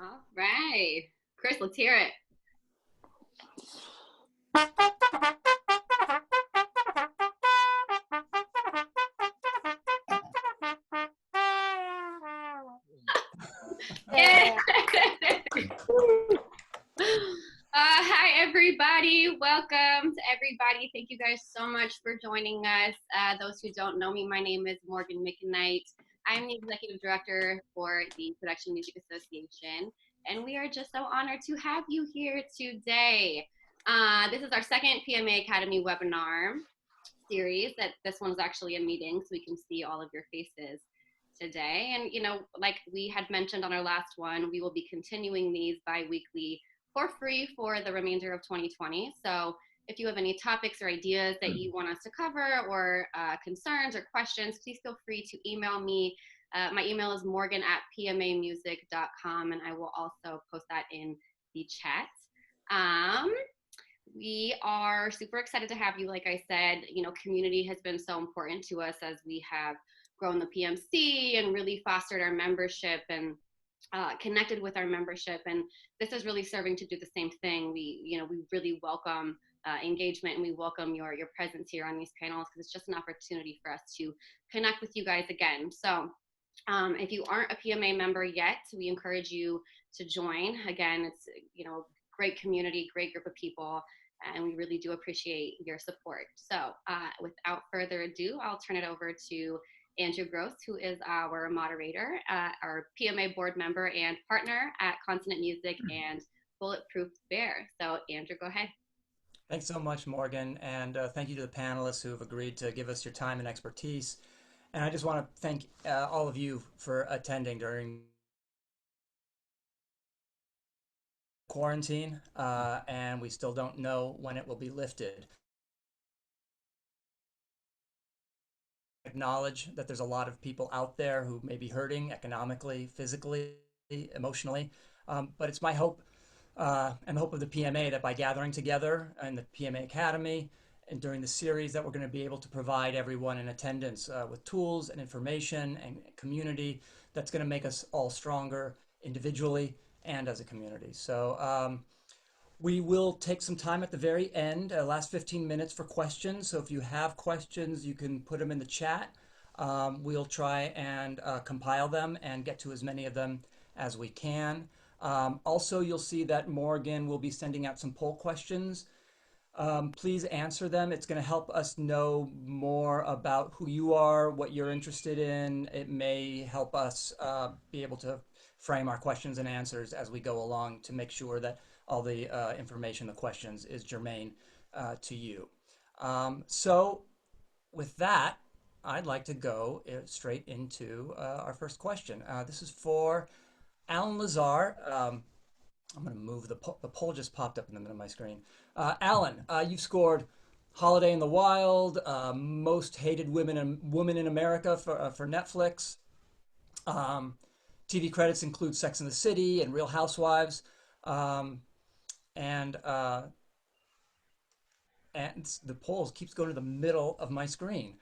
All right. Chris, let's hear it. Yeah. Hi, everybody. Welcome to everybody. Thank you guys so much for joining us. Those who don't know me, my name is Morgan McKnight. I'm the Executive Director for the Production Music Association, and we are just so honored to have you here today. This is our second PMA Academy webinar series. That this one's actually a meeting, so we can see all of your faces today. And like we had mentioned on our last one, we will be continuing these bi-weekly for free for the remainder of 2020. So if you have any topics or ideas that you want us to cover, or concerns or questions, please feel free to email me. My email is morgan@pmamusic.com, and I will also post that in the chat. We are super excited to have you. Like I said, community has been so important to us as we have grown the PMC and really fostered our membership and connected with our membership. And this is really serving to do the same thing. We really welcome engagement, and we welcome your presence here on these panels, because it's just an opportunity for us to connect with you guys again. So if you aren't a PMA member yet, we encourage you to join. Again, it's great community, great group of people, and we really do appreciate your support. So without further ado, I'll turn it over to Andrew Gross, who is our moderator, our PMA board member and partner at Consonant Music and Bulletproof Bear. So Andrew, go ahead. Thanks so much, Morgan, and thank you to the panelists who have agreed to give us your time and expertise. And I just want to thank all of you for attending during quarantine, and we still don't know when it will be lifted. Acknowledge that there's a lot of people out there who may be hurting economically, physically, emotionally, but it's my hope and the hope of the PMA that by gathering together in the PMA Academy and during the series, that we're going to be able to provide everyone in attendance with tools and information and community that's going to make us all stronger individually and as a community. So we will take some time at the very end, last 15 minutes, for questions. So if you have questions, you can put them in the chat. We'll try and compile them and get to as many of them as we can. Also, you'll see that Morgan will be sending out some poll questions. Please answer them. It's going to help us know more about who you are, what you're interested in. It may help us be able to frame our questions and answers as we go along to make sure that all the information, the questions, is germane to you. So with that, I'd like to go straight into our first question. This is for Alan Lazar. I'm going to move the poll just popped up in the middle of my screen. Alan, you've scored Holiday in the Wild, Most Hated Woman in America for Netflix. TV credits include Sex and the City and Real Housewives. And the poll keeps going to the middle of my screen.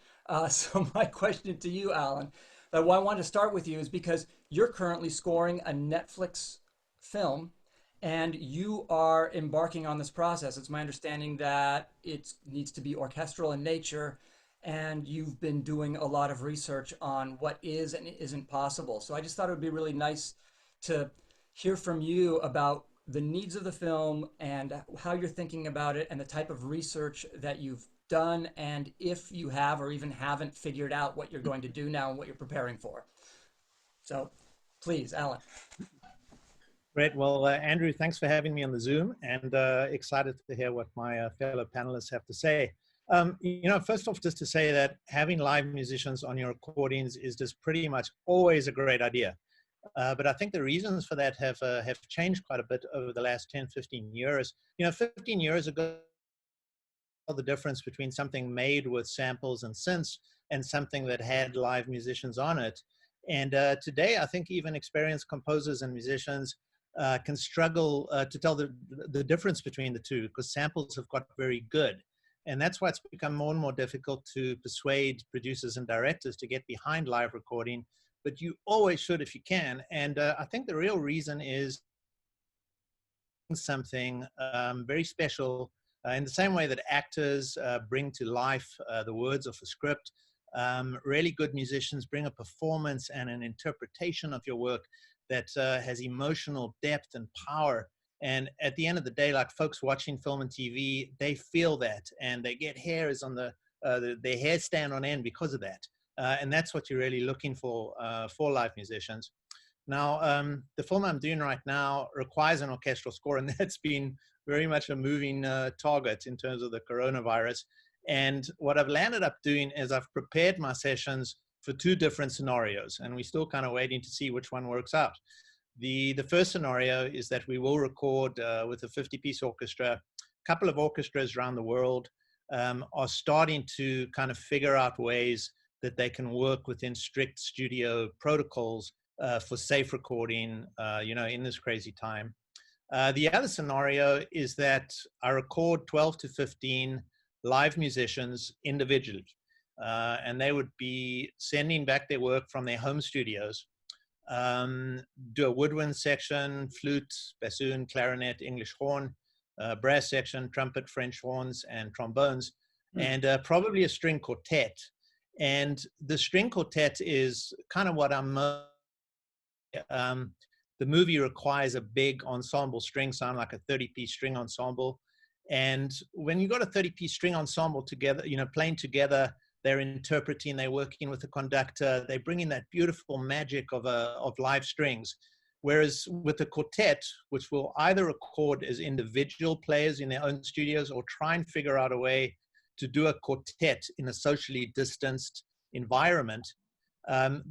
So my question to you, Alan, why I wanted to start with you is because you're currently scoring a Netflix film and you are embarking on this process. It's my understanding that it needs to be orchestral in nature, and you've been doing a lot of research on what is and isn't possible. So I just thought it would be really nice to hear from you about the needs of the film and how you're thinking about it and the type of research that you've done, and if you have or even haven't figured out what you're going to do now and what you're preparing for. So please, Alan. Great. Well, Andrew, thanks for having me on the Zoom, and excited to hear what my fellow panelists have to say. First off, just to say that having live musicians on your recordings is just pretty much always a great idea. But I think the reasons for that have changed quite a bit over the last 10, 15 years. 15 years ago, the difference between something made with samples and synths and something that had live musicians on it. And today, I think even experienced composers and musicians can struggle to tell the difference between the two, because samples have got very good. And that's why it's become more and more difficult to persuade producers and directors to get behind live recording, but you always should if you can. And I think the real reason is something very special in the same way that actors bring to life the words of a script. Really good musicians bring a performance and an interpretation of your work that has emotional depth and power. And at the end of the day, like folks watching film and TV, they feel that, and they get hairs on their hair stand on end because of that. And that's what you're really looking for live musicians. Now, the film I'm doing right now requires an orchestral score, and that's been very much a moving target in terms of the coronavirus. And what I've landed up doing is I've prepared my sessions for two different scenarios, and we're still kind of waiting to see which one works out. The first scenario is that we will record with a 50-piece orchestra. A couple of orchestras around the world are starting to kind of figure out ways that they can work within strict studio protocols for safe recording, in this crazy time. The other scenario is that I record 12 to 15 live musicians individually, and they would be sending back their work from their home studios, do a woodwind section, flute, bassoon, clarinet, English horn, brass section, trumpet, French horns, and trombones, and probably a string quartet. And the string quartet is kind of what I'm the movie requires a big ensemble string sound, like a 30-piece string ensemble. And when you got a 30-piece string ensemble together, playing together, they're interpreting, they're working with the conductor, they bring in that beautiful magic of live strings. Whereas with the quartet, which will either record as individual players in their own studios or try and figure out a way to do a quartet in a socially distanced environment,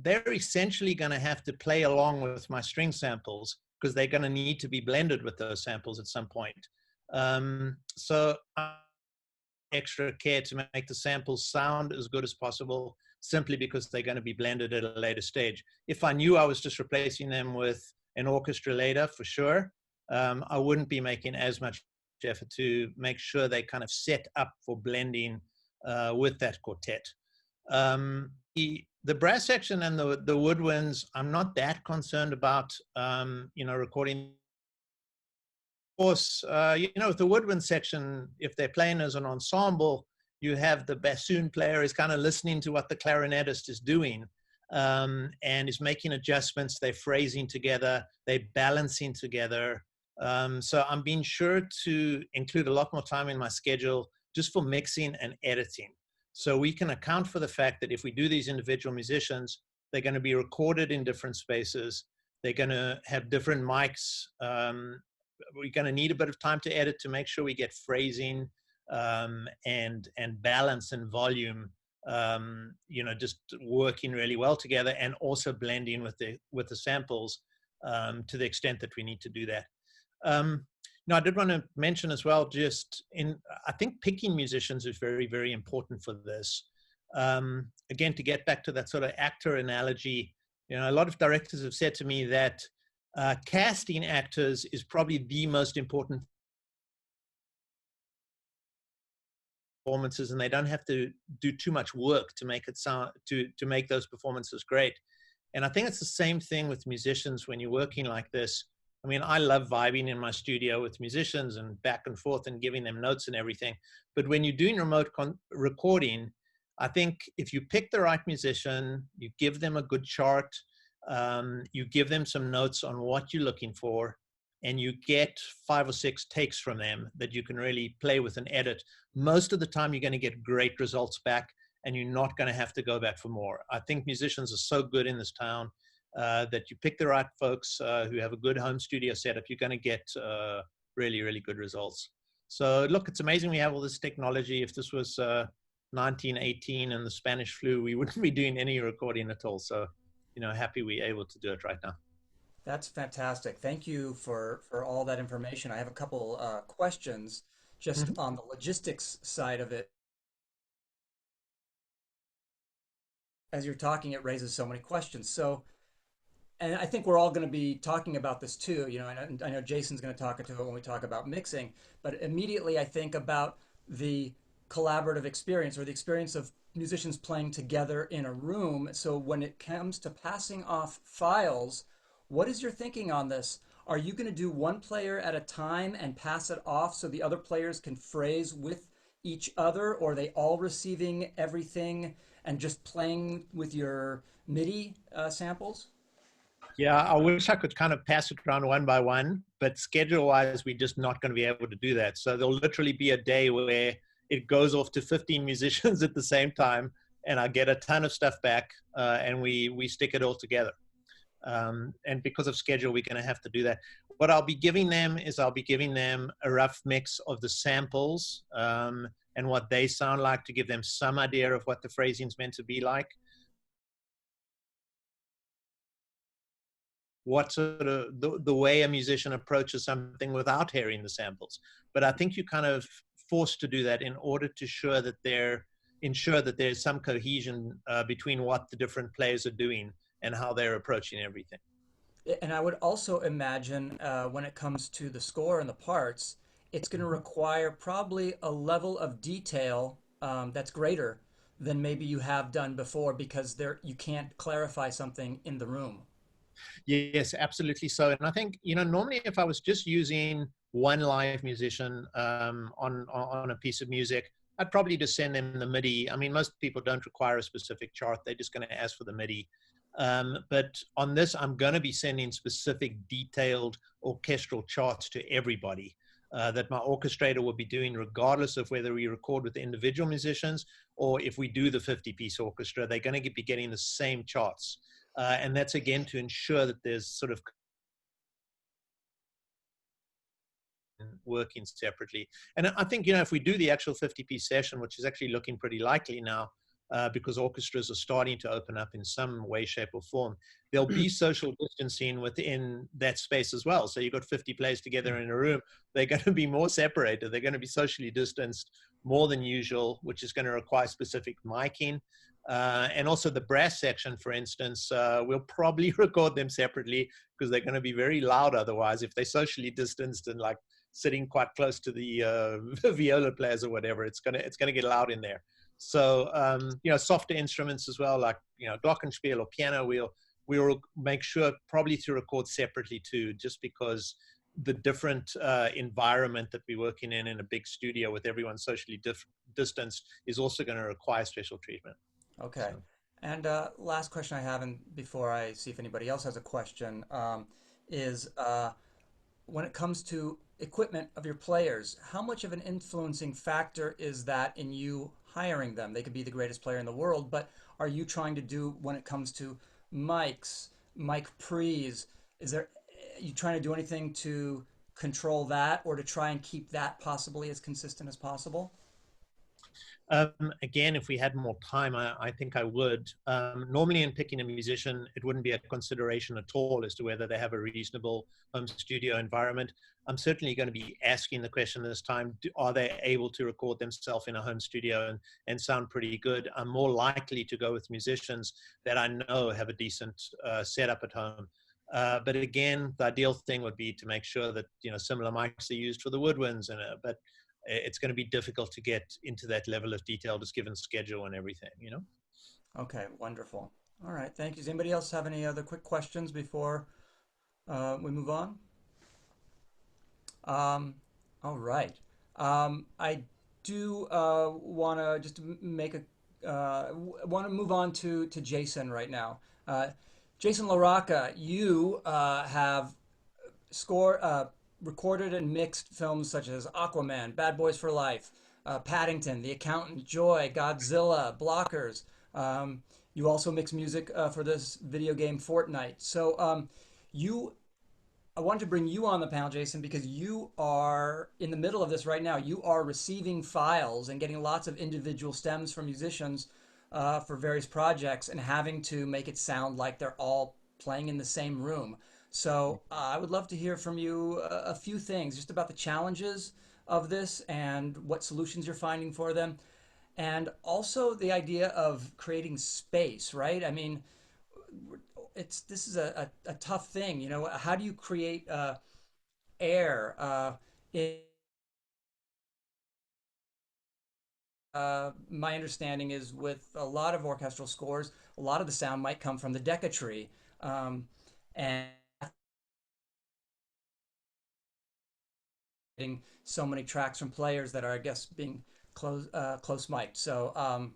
they're essentially going to have to play along with my string samples because they're going to need to be blended with those samples at some point. So extra care to make the samples sound as good as possible, simply because they're going to be blended at a later stage. If I knew I was just replacing them with an orchestra later, for sure, I wouldn't be making as much effort to make sure they kind of set up for blending with that quartet. The brass section and the woodwinds, I'm not that concerned about, recording. Of course, with the woodwind section, if they're playing as an ensemble, you have the bassoon player is kind of listening to what the clarinetist is doing, and is making adjustments. They're phrasing together, they're balancing together. So I'm being sure to include a lot more time in my schedule just for mixing and editing. So we can account for the fact that if we do these individual musicians, they're going to be recorded in different spaces. They're going to have different mics. We're going to need a bit of time to edit to make sure we get phrasing and balance and volume, just working really well together, and also blending with the samples to the extent that we need to do that. Now, I did want to mention as well, I think picking musicians is very, very important for this. Again, to get back to that sort of actor analogy, a lot of directors have said to me that casting actors is probably the most important performances, and they don't have to do too much work to make it sound to make those performances great. And I think it's the same thing with musicians when you're working like this. I mean, I love vibing in my studio with musicians and back and forth and giving them notes and everything. But when you're doing remote recording, I think if you pick the right musician, you give them a good chart, you give them some notes on what you're looking for, and you get 5 or 6 takes from them that you can really play with and edit, most of the time you're going to get great results back, and you're not going to have to go back for more. I think musicians are so good in this town that you pick the right folks who have a good home studio setup, you're going to get really, really good results. So look, it's amazing we have all this technology. If this was 1918 and the Spanish flu, we wouldn't be doing any recording at all. So, happy we're able to do it right now. That's fantastic. Thank you for all that information. I have a couple questions just on the logistics side of it. As you're talking, it raises so many questions. So, and I think we're all going to be talking about this too. And I know Jason's going to talk to it when we talk about mixing, but immediately I think about the collaborative experience, or the experience of musicians playing together in a room. So when it comes to passing off files, what is your thinking on this? Are you going to do one player at a time and pass it off so the other players can phrase with each other, or are they all receiving everything and just playing with your MIDI samples? Yeah, I wish I could kind of pass it around one by one, but schedule-wise, we're just not going to be able to do that. So there'll literally be a day where it goes off to 15 musicians at the same time, and I get a ton of stuff back, and we stick it all together. And because of schedule, we're going to have to do that. What I'll be giving them is I'll be giving them a rough mix of the samples and what they sound like to give them some idea of what the phrasing is meant to be like. What sort of the way a musician approaches something without hearing the samples. But I think you're kind of forced to do that in order to ensure that there's some cohesion between what the different players are doing and how they're approaching everything. And I would also imagine when it comes to the score and the parts, it's going to Mhm. require probably a level of detail that's greater than maybe you have done before because there you can't clarify something in the room. Yes, absolutely so. And I think, normally if I was just using one live musician on a piece of music, I'd probably just send them the MIDI. I mean, most people don't require a specific chart. They're just going to ask for the MIDI. But on this, I'm going to be sending specific detailed orchestral charts to everybody that my orchestrator will be doing, regardless of whether we record with the individual musicians or if we do the 50-piece orchestra, they're going to be getting the same charts. And that's again to ensure that there's sort of working separately. And I think, if we do the actual 50-piece session, which is actually looking pretty likely now, because orchestras are starting to open up in some way, shape, or form, there'll be social distancing within that space as well. So you've got 50 players together in a room. They're going to be more separated. They're going to be socially distanced more than usual, which is going to require specific miking. And also the brass section, for instance, we'll probably record them separately because they're going to be very loud otherwise if they're socially distanced and like sitting quite close to the viola players or whatever. It's gonna get loud in there. So softer instruments as well, like glockenspiel or piano. We'll make sure probably to record separately too, just because the different environment that we're working in a big studio with everyone socially distanced is also going to require special treatment. Okay. So. And last question I have, and before I see if anybody else has a question, is when it comes to equipment of your players, how much of an influencing factor is that in you hiring them? They could be the greatest player in the world, but are you trying to do when it comes to mics, mic pre's? Is there are you trying to do anything to control that or to try and keep that possibly as consistent as possible? Again, if we had more time, I think I would. Normally, in picking a musician, it wouldn't be a consideration at all as to whether they have a reasonable home studio environment. I'm certainly going to be asking the question this time, are they able to record themselves in a home studio and sound pretty good? I'm more likely to go with musicians that I know have a decent setup at home. But again, the ideal thing would be to make sure that similar mics are used for the woodwinds, but it's going to be difficult to get into that level of detail just given schedule and everything. Okay, wonderful. All right, thank you. Does anybody else have any other quick questions before we move on? Um, all right. I do want to just make a want to move on to Jason right now. Jason LaRocca, you have score recorded and mixed films such as Aquaman, Bad Boys for Life, Paddington, The Accountant, Joy, Godzilla, Blockers. You also mix music for this video game Fortnite. So you I wanted to bring you on the panel, Jason, because you are in the middle of this right now. You are receiving files and getting lots of individual stems from musicians for various projects and having to make it sound like they're all playing in the same room. So I would love to hear from you a few things just about the challenges of this and what solutions you're finding for them. And also the idea of creating space, right? I mean, this is a tough thing, you know. How do you create air in my understanding is with a lot of orchestral scores, a lot of the sound might come from the Decca tree, and getting so many tracks from players that are, I guess, being close mic'd. So I'm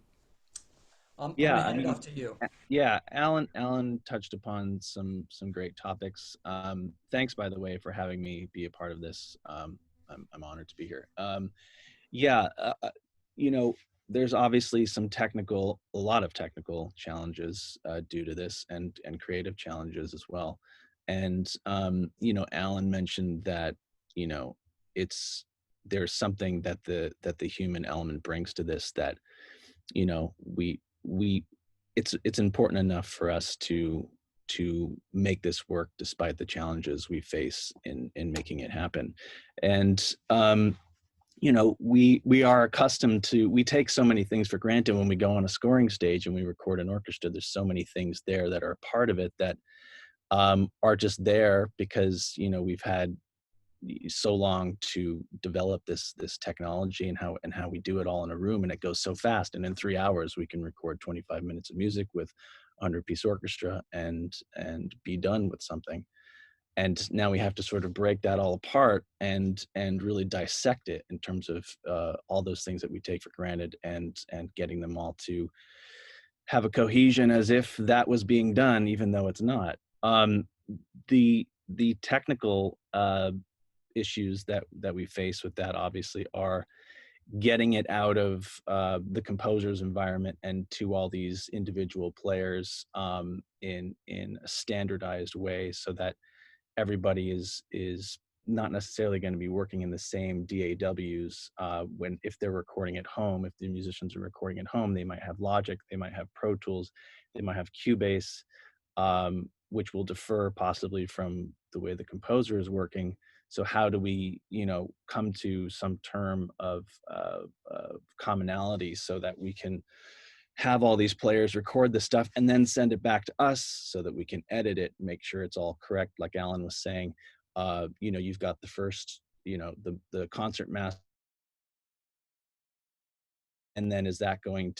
Yeah, gonna I hand it mean, off to you. yeah, Alan touched upon some great topics. Thanks, by the way, for having me be a part of this. I'm honored to be here. Yeah, you know, there's obviously a lot of technical challenges due to this, and creative challenges as well. And Alan mentioned that you know it's there's something that the human element brings to this, that we it's important enough for us to make this work despite the challenges we face in making it happen. And we are accustomed to, we take so many things for granted when we go on a scoring stage and we record an orchestra. There's so many things there that are part of it that are just there because we've had so long to develop this technology, and how we do it all in a room, and it goes so fast. And in 3 hours we can record 25 minutes of music with a 100-piece orchestra and be done with something. And now we have to sort of break that all apart and really dissect it in terms of all those things that we take for granted, and getting them all to have a cohesion as if that was being done, even though it's not. The technical issues that we face with that obviously are getting it out of the composer's environment and to all these individual players in a standardized way, so that everybody is not necessarily going to be working in the same DAWs. When if they're recording at home, if the musicians are recording at home, they might have Logic, they might have Pro Tools, they might have Cubase, which will differ possibly from the way the composer is working. So how do we, come to some term of commonality so that we can have all these players record the stuff and then send it back to us so that we can edit it, make sure it's all correct. Like Alan was saying, you've got the first, the concert master, and then is that going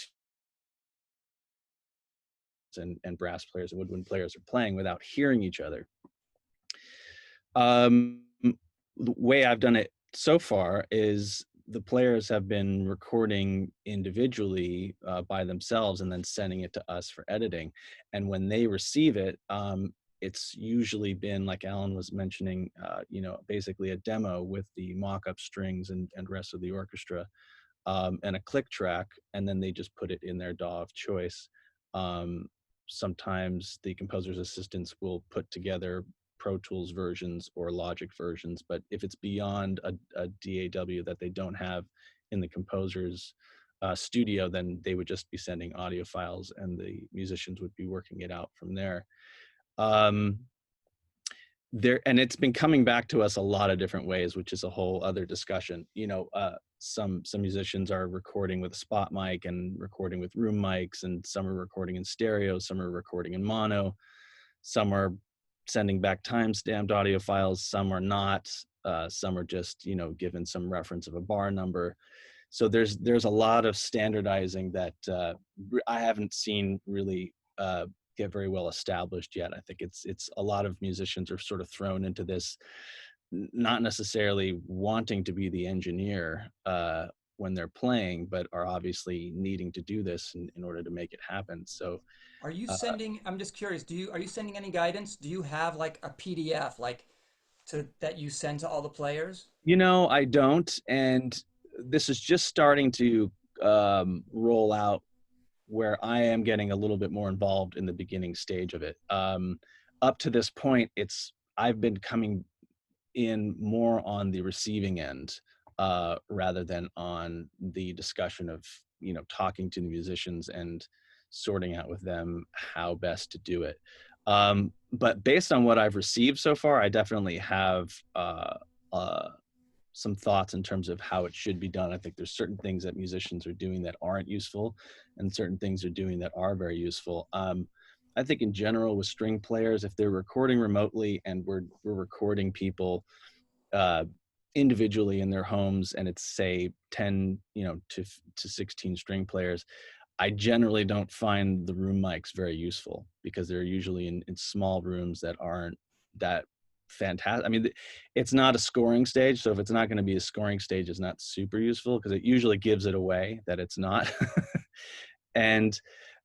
to, and brass players and woodwind players are playing without hearing each other. The way I've done it so far is the players have been recording individually by themselves and then sending it to us for editing. And when they receive it, it's usually been, like Alan was mentioning, basically a demo with the mock-up strings and rest of the orchestra, and a click track, and then they just put it in their DAW of choice. Sometimes the composer's assistants will put together Pro Tools versions or Logic versions, but if it's beyond a DAW that they don't have in the composer's studio, then they would just be sending audio files and the musicians would be working it out from there. And it's been coming back to us a lot of different ways, which is a whole other discussion. Some musicians are recording with a spot mic and recording with room mics, and some are recording in stereo, some are recording in mono, some are sending back time-stamped audio files, some are not, some are just given some reference of a bar number. So there's a lot of standardizing that I haven't seen really get very well established yet. I think it's a lot of musicians are sort of thrown into this, not necessarily wanting to be the engineer when they're playing, but are obviously needing to do this in order to make it happen. So Are you sending, I'm just curious, are you sending any guidance? Do you have like a PDF that you send to all the players? I don't, and this is just starting to roll out, where I am getting a little bit more involved in the beginning stage of it. Up to this point, I've been coming in more on the receiving end rather than on the discussion of talking to the musicians and sorting out with them how best to do it. But based on what I've received so far, I definitely have some thoughts in terms of how it should be done. I think there's certain things that musicians are doing that aren't useful, and certain things they're doing that are very useful. I think in general with string players, if they're recording remotely and we're recording people individually in their homes, and it's say 10, to 16 string players, I generally don't find the room mics very useful because they're usually in small rooms that aren't that fantastic. I mean, it's not a scoring stage, so if it's not going to be a scoring stage, it's not super useful because it usually gives it away that it's not. And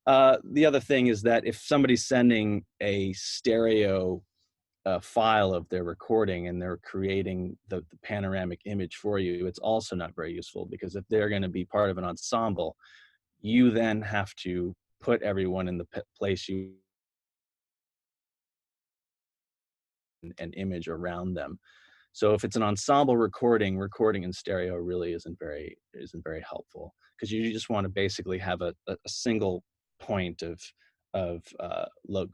the other thing is that if somebody's sending a stereo file of their recording and they're creating the panoramic image for you, it's also not very useful because if they're going to be part of an ensemble, you then have to put everyone in the place you an image around them. So if it's an ensemble recording in stereo really isn't very helpful because you just want to basically have a single point of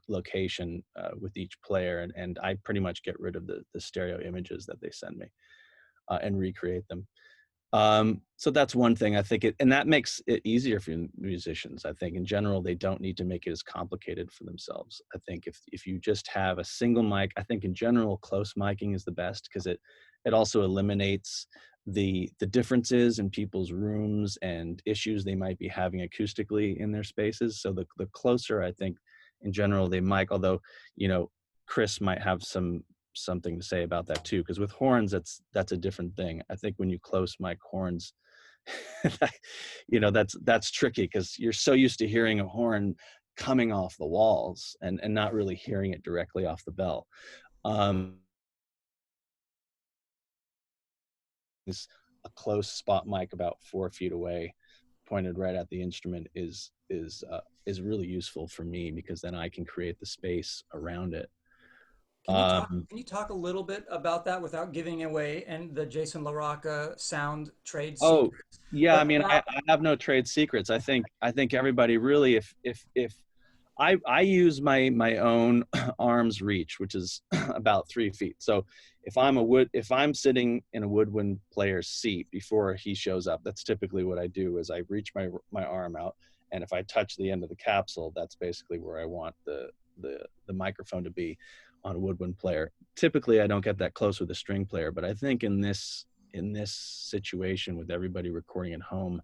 location with each player, and I pretty much get rid of the stereo images that they send me and recreate them. So that's one thing I think and that makes it easier for musicians. I think in general, they don't need to make it as complicated for themselves. I think if you just have a single mic, I think in general, close miking is the best because it also eliminates the differences in people's rooms and issues they might be having acoustically in their spaces. So the closer, I think in general, they mic, although, Chris might have something to say about that too, because with horns that's a different thing. I think when you close mic horns, that's tricky because you're so used to hearing a horn coming off the walls and not really hearing it directly off the bell. Is a close spot mic about 4 feet away, pointed right at the instrument is really useful for me because then I can create the space around it. Can you talk a little bit about that without giving away and the Jason LaRocca sound trade secrets? Yeah, But I mean, I have no trade secrets. I think everybody really, if I use my own arm's reach, which is about 3 feet. So if I'm sitting in a woodwind player's seat before he shows up, that's typically what I do is I reach my arm out, and if I touch the end of the capsule, that's basically where I want the microphone to be on a woodwind player. Typically, I don't get that close with a string player, but I think in this situation with everybody recording at home,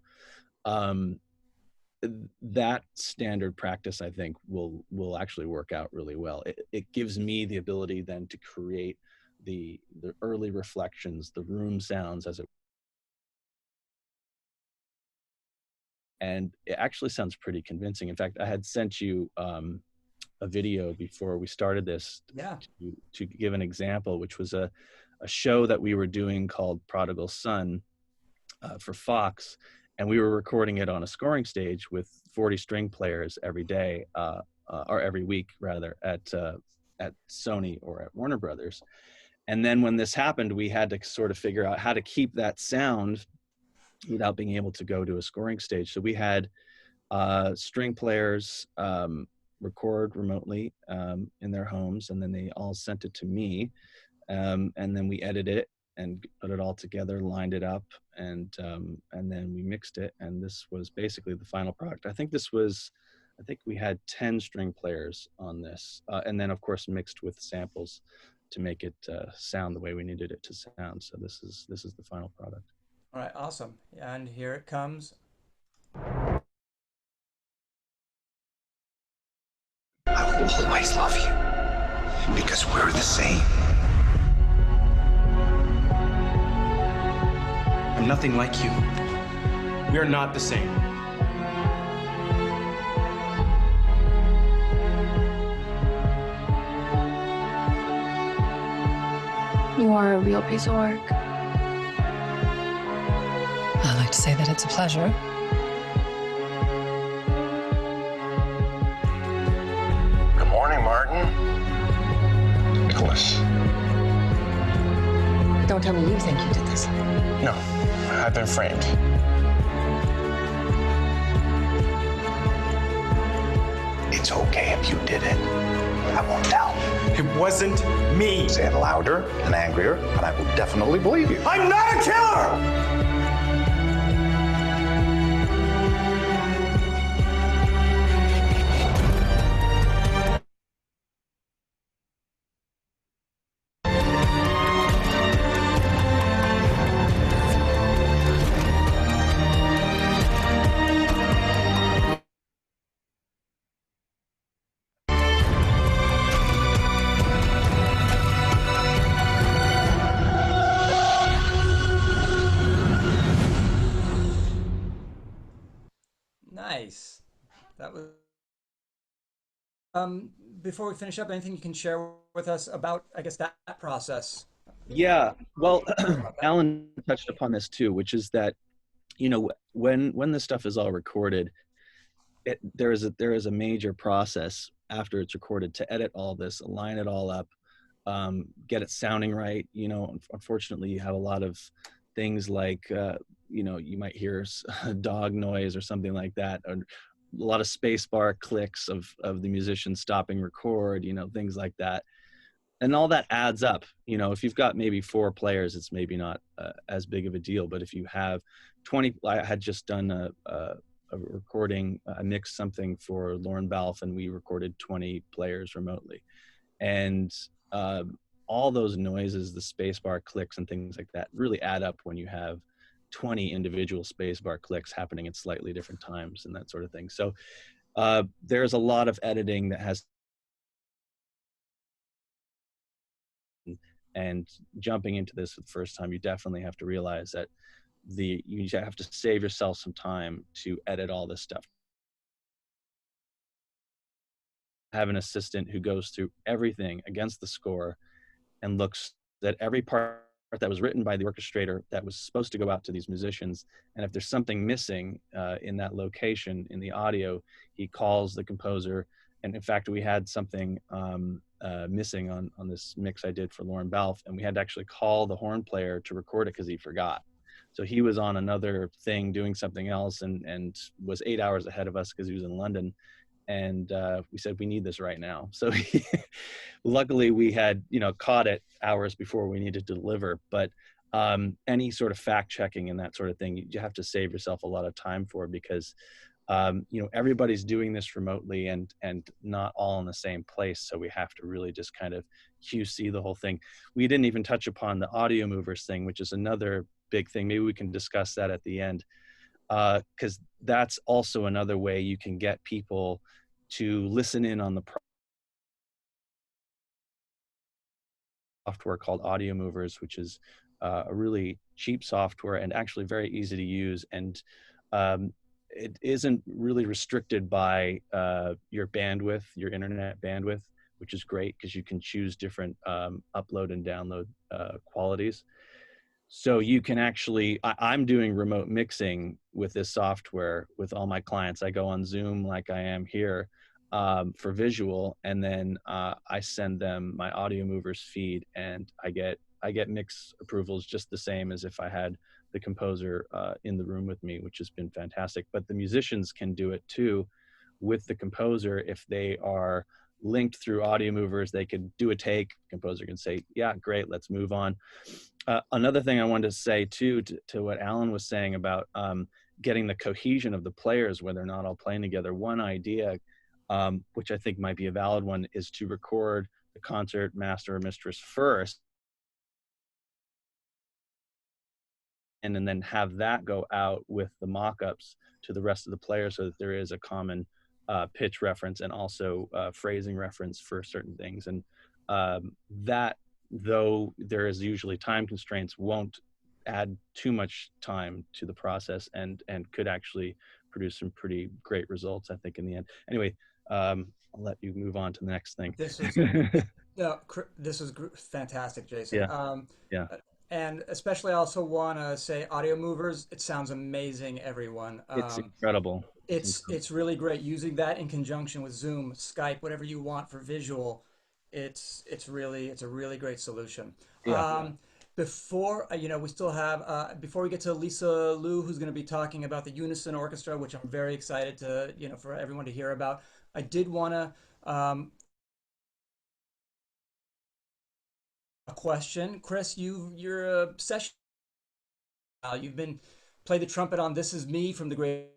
that standard practice I think will actually work out really well. It gives me the ability then to create the early reflections, the room sounds and it actually sounds pretty convincing. In fact, I had sent you a video before we started this to give an example, which was a show that we were doing called Prodigal Son for Fox, and we were recording it on a scoring stage with 40 string players every day, or every week rather, at Sony or at Warner Brothers. And then when this happened, we had to sort of figure out how to keep that sound without being able to go to a scoring stage. So we had string players record remotely in their homes, and then they all sent it to me, and then we edited it and put it all together, lined it up, and then we mixed it, and this was basically the final product. I think we had 10 string players on this, and then of course mixed with samples to make it sound the way we needed it to sound. So this is the final product. All right, awesome. And here it comes. I will always love you because we're the same. I'm nothing like you. We are not the same. You are a real piece of work. I like to say that it's a pleasure. Good morning, Martin. Nicholas. Don't tell me you think you did this. No, I've been framed. It's okay if you did it. I won't tell. It wasn't me. Say it louder and angrier, and I will definitely believe you. I'm not a killer! Um, Before we finish up, anything you can share with us about, I guess, that process? Yeah, well, About that. Alan touched upon this too, which is that, when this stuff is all recorded, there is a major process after it's recorded to edit all this, line it all up, get it sounding right. Unfortunately, you have a lot of things like, you might hear a dog noise or something like that, or a lot of space bar clicks of the musician stopping record, things like that. And all that adds up. If you've got maybe four players, it's maybe not as big of a deal. But if you have 20, I had just done a recording, I mixed something for Lauren Balfe, and we recorded 20 players remotely. And all those noises, the spacebar clicks and things like that, really add up when you have 20 individual spacebar clicks happening at slightly different times and that sort of thing. So there's a lot of editing that has, and jumping into this for the first time, you definitely have to realize that you have to save yourself some time to edit all this stuff. Have an assistant who goes through everything against the score and looks at every part that was written by the orchestrator that was supposed to go out to these musicians. And if there's something missing in that location in the audio, he calls the composer. And in fact, we had something missing on this mix I did for Lauren Balfe, and we had to actually call the horn player to record it because he forgot. So he was on another thing doing something else, and was 8 hours ahead of us because he was in London. And we said, we need this right now. So luckily we had, caught it hours before we needed to deliver. But any sort of fact checking and that sort of thing, you have to save yourself a lot of time for, because everybody's doing this remotely and not all in the same place. So we have to really just kind of QC the whole thing. We didn't even touch upon the audio movers thing, which is another big thing. Maybe we can discuss that at the end, because that's also another way you can get people to listen in on the software called Audio Movers, which is a really cheap software and actually very easy to use. And it isn't really restricted by your bandwidth, your internet bandwidth, which is great because you can choose different upload and download qualities. So you can actually, I'm doing remote mixing with this software with all my clients. I go on Zoom like I am here for visual, and then I send them my Audio Movers feed, and I get mix approvals just the same as if I had the composer in the room with me, which has been fantastic. But the musicians can do it too with the composer. If they are linked through Audio Movers, they could do a take. The composer can say, yeah, great, let's move on. Another thing I wanted to say too, to what Alan was saying about getting the cohesion of the players when they're not all playing together. One idea, which I think might be a valid one, is to record the concert master or mistress first, and then have that go out with the mock-ups to the rest of the players, so that there is a common pitch reference and also phrasing reference for certain things. And that, though there is usually time constraints, won't add too much time to the process, and could actually produce some pretty great results, I think, in the end. Anyway, I'll let you move on to the next thing. This was this was fantastic, Jason. Yeah, yeah. And especially I also want to say Audio Movers. It sounds amazing, everyone. It's incredible. It's really great using that in conjunction with Zoom, Skype, whatever you want for visual. It's a really great solution. Yeah. Before we still have before we get to Lisa Liu, who's going to be talking about the Unison Orchestra, which I'm very excited to for everyone to hear about. I did want to a question, Chris. You're a session. You've been play the trumpet on "This Is Me" from the great.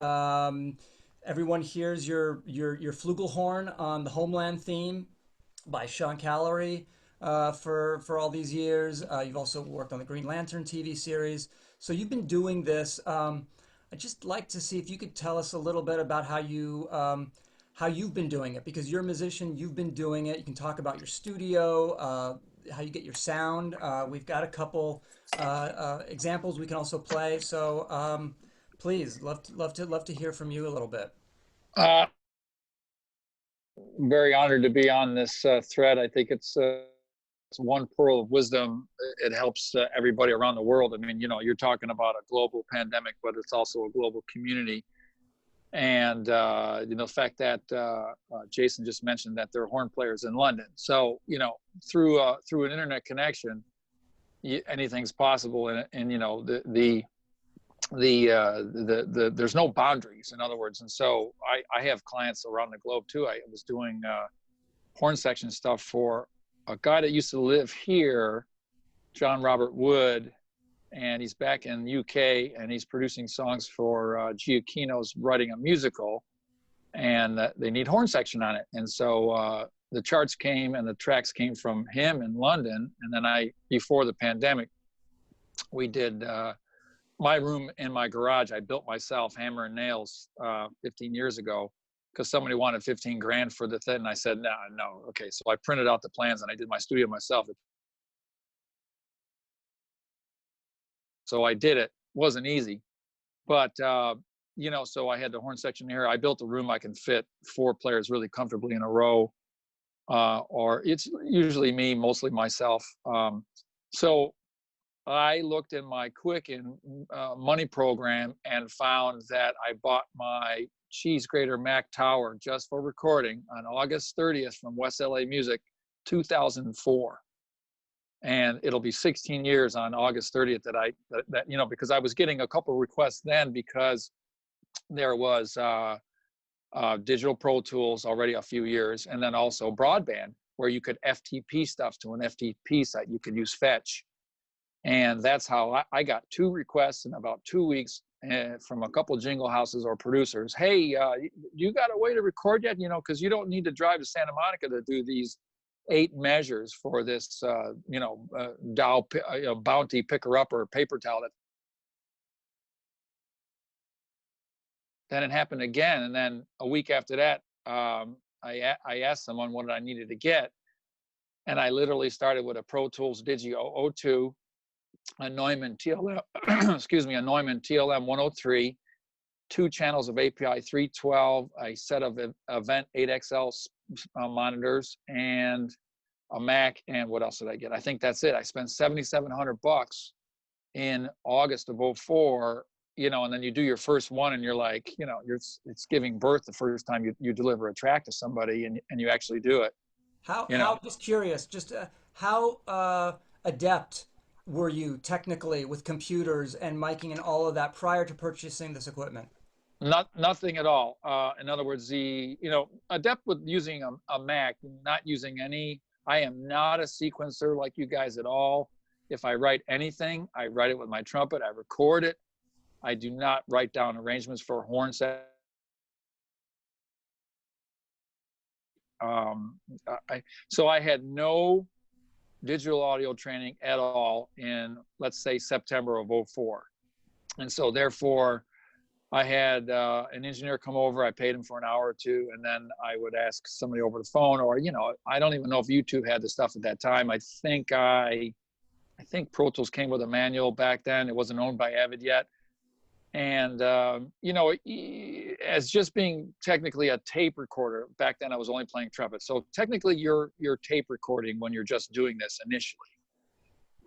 Everyone hears your flugelhorn on the Homeland theme by Sean Callery for all these years. You've also worked on the Green Lantern TV series. So you've been doing this. I'd just like to see if you could tell us a little bit about how you've been doing it, because you're a musician, you've been doing it. You can talk about your studio, how you get your sound. We've got a couple examples we can also play. So please, love to hear from you a little bit. Uh, very honored to be on this thread. I think it's one pearl of wisdom. It helps everybody around the world. I mean, you're talking about a global pandemic, but it's also a global community. And the fact that Jason just mentioned that there are horn players in London. So through an internet connection, anything's possible. And there's no boundaries, in other words. And so I have clients around the globe too. I was doing horn section stuff for a guy that used to live here, John Robert Wood, and he's back in the UK, and he's producing songs for Giacchino's writing a musical, and they need horn section on it. And so the charts came and the tracks came from him in London. And then before the pandemic, we did my room in my garage. I built myself, hammer and nails, 15 years ago, because somebody wanted 15 grand for the thing. And I said, no. Okay. So I printed out the plans and I did my studio myself. So I did it. Wasn't easy, but so I had the horn section here. I built a room I can fit 4 players really comfortably in a row, or it's usually me, mostly myself. So I looked in my Quicken money program and found that I bought my cheese grater Mac Tower just for recording on August 30th from West LA Music, 2004. And it'll be 16 years on August 30th that because I was getting a couple of requests then, because there was Digital Pro Tools already a few years, and then also broadband, where you could FTP stuff to an FTP site. You could use Fetch. And that's how I got 2 requests in about 2 weeks from a couple of jingle houses or producers. Hey, you got a way to record yet? Because you don't need to drive to Santa Monica to do these 8 measures for this, Dow Bounty picker-upper paper towel. Then it happened again, and then a week after that, I asked someone what I needed to get, and I literally started with a Pro Tools Digi 002, a Neumann TLM, a Neumann TLM 103, 2 channels of API 312, a set of Event 8XL monitors, and a Mac. And what else did I get? I think that's it. I spent $7,700 in August of 04, and then you do your first one and you're like, it's giving birth the first time you deliver a track to somebody and you actually do it. How just curious, how adept were you technically with computers and miking and all of that prior to purchasing this equipment? Nothing at all. In other words, adept with using a Mac, not using any. I am not a sequencer like you guys at all. If I write anything, I write it with my trumpet. I record it. I do not write down arrangements for horn set. So I had no digital audio training at all in, let's say, September of 04. And so therefore, I had an engineer come over. I paid him for an hour or 2, and then I would ask somebody over the phone, or I don't even know if YouTube had the stuff at that time. I think Pro Tools came with a manual back then. It wasn't owned by Avid yet. And as just being technically a tape recorder, back then I was only playing trumpet. So technically you're tape recording when you're just doing this initially.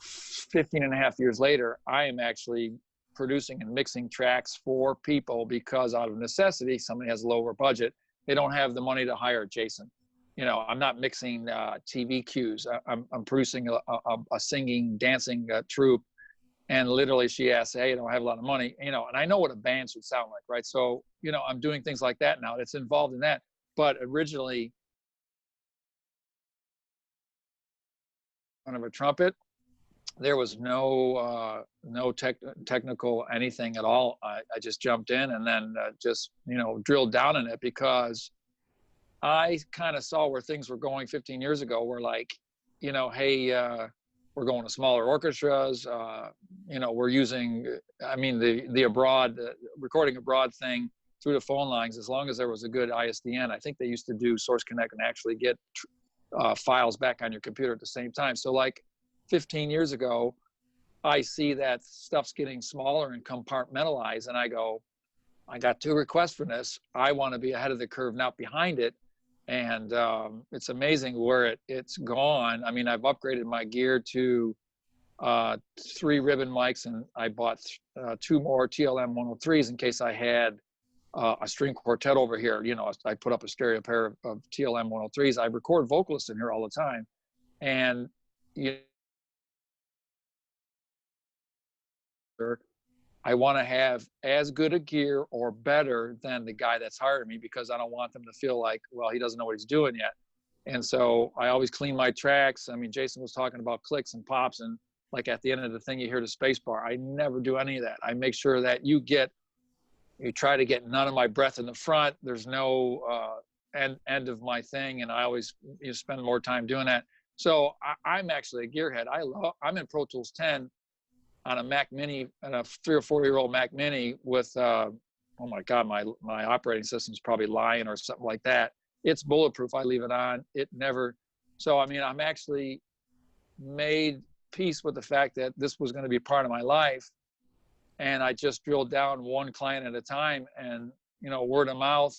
15 and a half years later, I am actually producing and mixing tracks for people because out of necessity, somebody has a lower budget. They don't have the money to hire Jason. I'm not mixing TV cues. I'm producing a singing, dancing troupe. And literally she asked, hey, I don't have a lot of money, and I know what a band should sound like, right? So, I'm doing things like that now. It's involved in that. But originally, of a trumpet, there was no technical anything at all. I just jumped in and then just drilled down in it, because I kind of saw where things were going 15 years ago. We're like, hey, we're going to smaller orchestras. We're using, the abroad recording abroad thing through the phone lines. As long as there was a good ISDN, I think they used to do Source Connect and actually get files back on your computer at the same time. So like 15 years ago, I see that stuff's getting smaller and compartmentalized, and I go, I got 2 requests for this. I want to be ahead of the curve, not behind it. and it's amazing where it's gone. I mean, I've upgraded my gear to 3 ribbon mics, and I bought 2 more TLM 103s in case I had a string quartet over here. You know, I put up a stereo pair of TLM 103s. I record vocalists in here all the time, and you I want to have as good a gear or better than the guy that's hired me, because I don't want them to feel like, well, he doesn't know what he's doing yet. And so I always clean my tracks. I mean, Jason was talking about clicks and pops, and like at the end of the thing, you hear the space bar. I never do any of that. I make sure that you try to get none of my breath in the front. There's no end of my thing. And I always spend more time doing that. So I'm actually a gearhead. I'm in Pro Tools 10 on a Mac Mini, and a 3 or 4-year-old Mac Mini with, oh my God, my operating system's probably Lion or something like that. It's bulletproof. I leave it on. It never. So, I mean, I'm actually made peace with the fact that this was going to be part of my life. And I just drilled down one client at a time, and, word of mouth.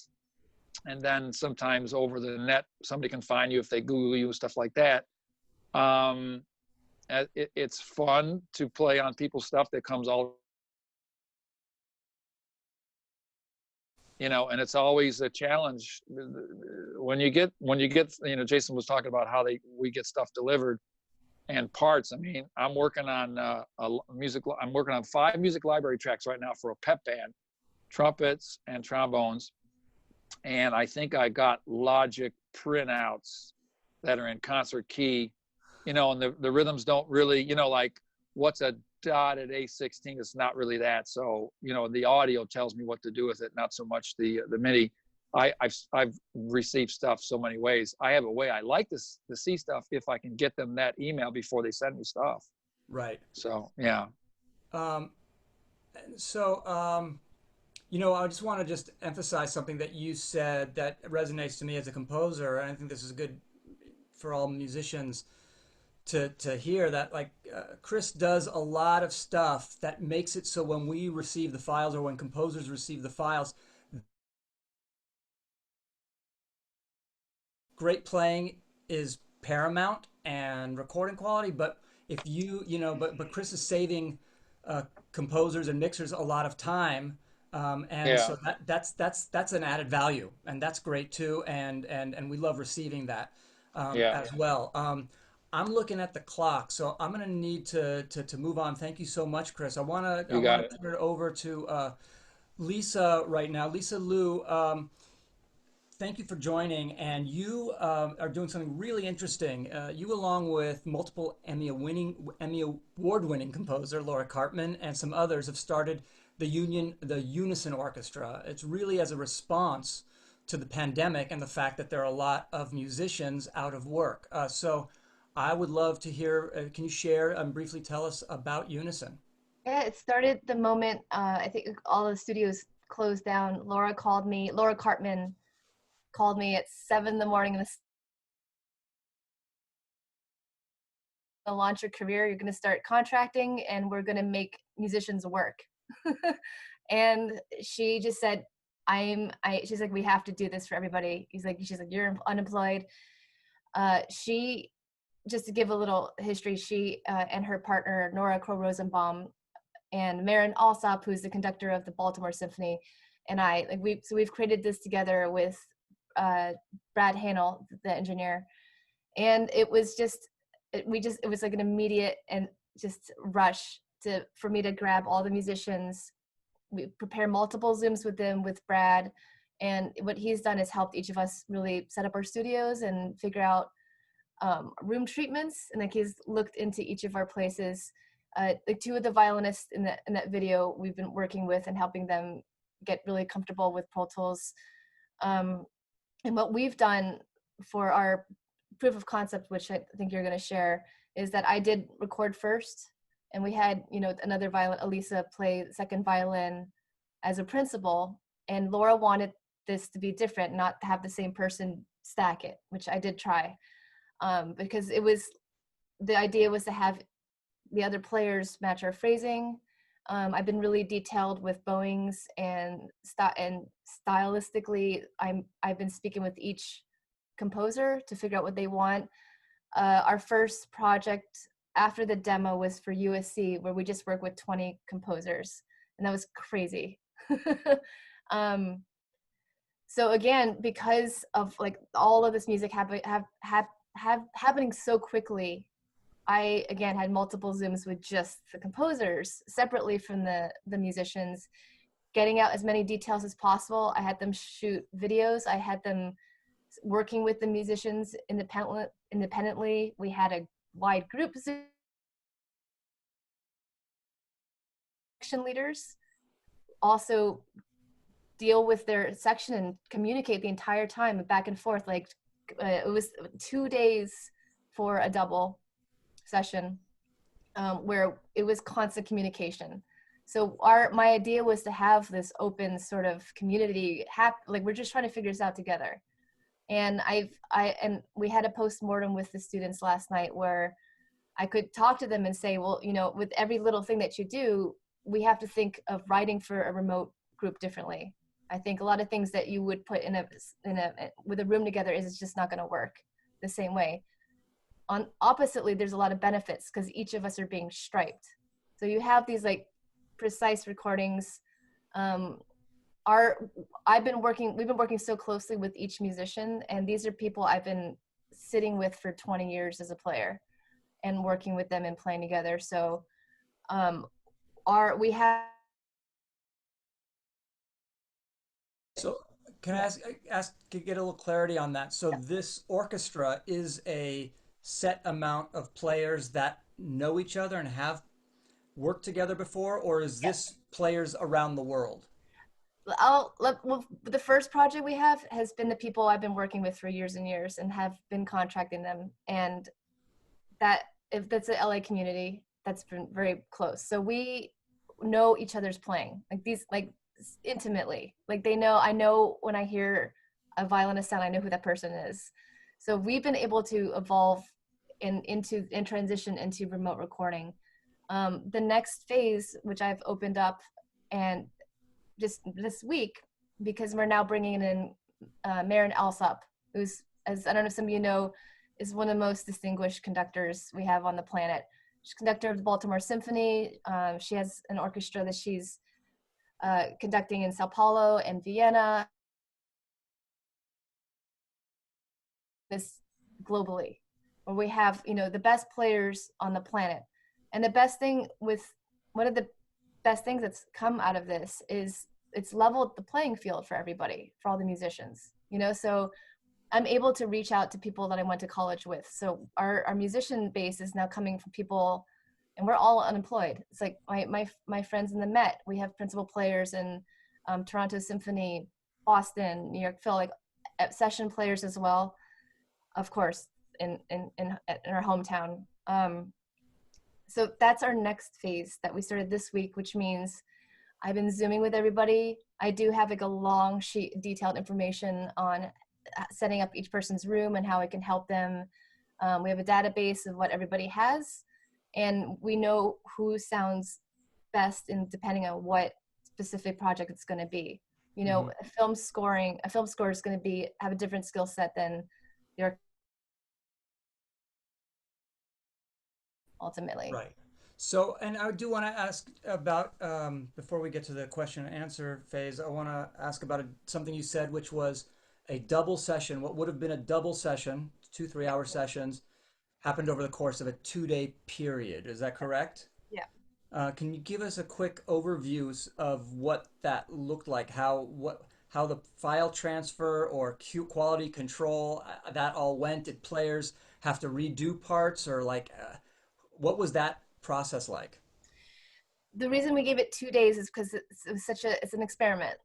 And then sometimes over the net, somebody can find you if they Google you, stuff like that. It's fun to play on people's stuff that comes all, and it's always a challenge when you get, Jason was talking about how we get stuff delivered and parts. I mean, I'm working on I'm working on 5 music library tracks right now for a pep band, trumpets and trombones. And I think I got Logic printouts that are in concert key, and the rhythms don't really, like what's a dotted A16, it's not really that. So, the audio tells me what to do with it, not so much the MIDI. I've received stuff so many ways. I have a way I like to see stuff if I can get them that email before they send me stuff. Right. So, yeah. I just want to just emphasize something that you said that resonates to me as a composer, and I think this is good for all musicians to hear, that Chris does a lot of stuff that makes it so when we receive the files, or when composers receive the files, great playing is paramount and recording quality. But if but Chris is saving composers and mixers a lot of time. So that's an added value, and that's great too. And we love receiving that as well. I'm looking at the clock, so I'm going to need to move on. Thank you so much, Chris. I want to turn it over to Lisa right now. Lisa Liu, thank you for joining. And you are doing something really interesting. You, along with multiple Emmy Award-winning composer Laura Cartman and some others, have started the Unison Orchestra. It's really as a response to the pandemic and the fact that there are a lot of musicians out of work. So I would love to hear, can you share and briefly tell us about Unison? Yeah, it started the moment, I think all the studios closed down. Laura Cartman called me at 7 in the morning and to launch your career, you're going to start contracting and we're going to make musicians work. And she just said, she's like, we have to do this for everybody. She's like, you're unemployed. She, just to give a little history, she and her partner, Nora Crow Rosenbaum, and Marin Alsop, who's the conductor of the Baltimore Symphony, and we've created this together with Brad Hanel, the engineer. And it was it was like an immediate and just rush for me to grab all the musicians. We prepare multiple Zooms with them, with Brad. And what he's done is helped each of us really set up our studios and figure out room treatments. And he's looked into each of our places. 2 of the violinists in that video we've been working with and helping them get really comfortable with Pro Tools. And what we've done for our proof of concept, which I think you're going to share, is that I did record first, and we had another violin, Elisa, play second violin as a principal, and Laura wanted this to be different, not have the same person stack it, which I did try, because the idea was to have the other players match our phrasing. I've been really detailed with bowings and stylistically, I've been speaking with each composer to figure out what they want. Our first project after the demo was for USC, where we just worked with 20 composers, and that was crazy. So again, because of like all of this music happening so quickly, I again had multiple Zooms with just the composers separately from the musicians, getting out as many details as possible. I had them shoot videos. I had them working with the musicians independently. We had a wide group Zoom section leaders also deal with their section and communicate the entire time back and forth. Like it was 2 days for a double session where it was constant communication. So my idea was to have this open sort of community, like we're just trying to figure this out together. And and we had a post-mortem with the students last night where I could talk to them and say, well, you know, with every little thing that you do, we have to think of writing for a remote group differently. I think a lot of things that you would put with a room together is just not going to work the same way. Oppositely, there's a lot of benefits because each of us are being striped. So you have these like precise recordings. We've been working so closely with each musician, and these are people I've been sitting with for 20 years as a player and working with them and playing together. So we have. So can I ask to get a little clarity on that? So this orchestra is a set amount of players that know each other and have worked together before, or is this players around the world? Well, the first project we have has been the people I've been working with for years and years and have been contracting them. And if that's a LA community, that's been very close. So we know each other's playing intimately. Like I know when I hear a violinist sound, I know who that person is. So we've been able to evolve and transition into remote recording. The next phase, which I've opened up and just this week, because we're now bringing in Maren Alsop, who's, as I don't know if some of you know, is one of the most distinguished conductors we have on the planet. She's conductor of the Baltimore Symphony. She has an orchestra that she's conducting in Sao Paulo and Vienna. This globally, where we have, you know, the best players on the planet. And the best thing one of the best things that's come out of this is it's leveled the playing field for everybody, for all the musicians, you know. So I'm able to reach out to people that I went to college with. So our musician base is now coming from people, and we're all unemployed. It's like my friends in the Met, we have principal players in Toronto Symphony, Boston, New York Phil, like session players as well, of course, in our hometown. So that's our next phase that we started this week, which means I've been Zooming with everybody. I do have like a long sheet, detailed information on setting up each person's room and how I can help them. We have a database of what everybody has, and we know who sounds best depending on what specific project it's going to be. You know, a film score is going to have a different skill set than your ultimately. Right. So, and I do want to ask about, before we get to the question and answer phase, I want to ask about something you said, which was a double session. What would have been a double session, 2 3-hour sessions, happened over the course of a 2-day period. Is that correct? Yeah. Can you give us a quick overview of what that looked like? How the file transfer or quality control that all went? Did players have to redo parts, or what was that process like? The reason we gave it 2 days is because it's an experiment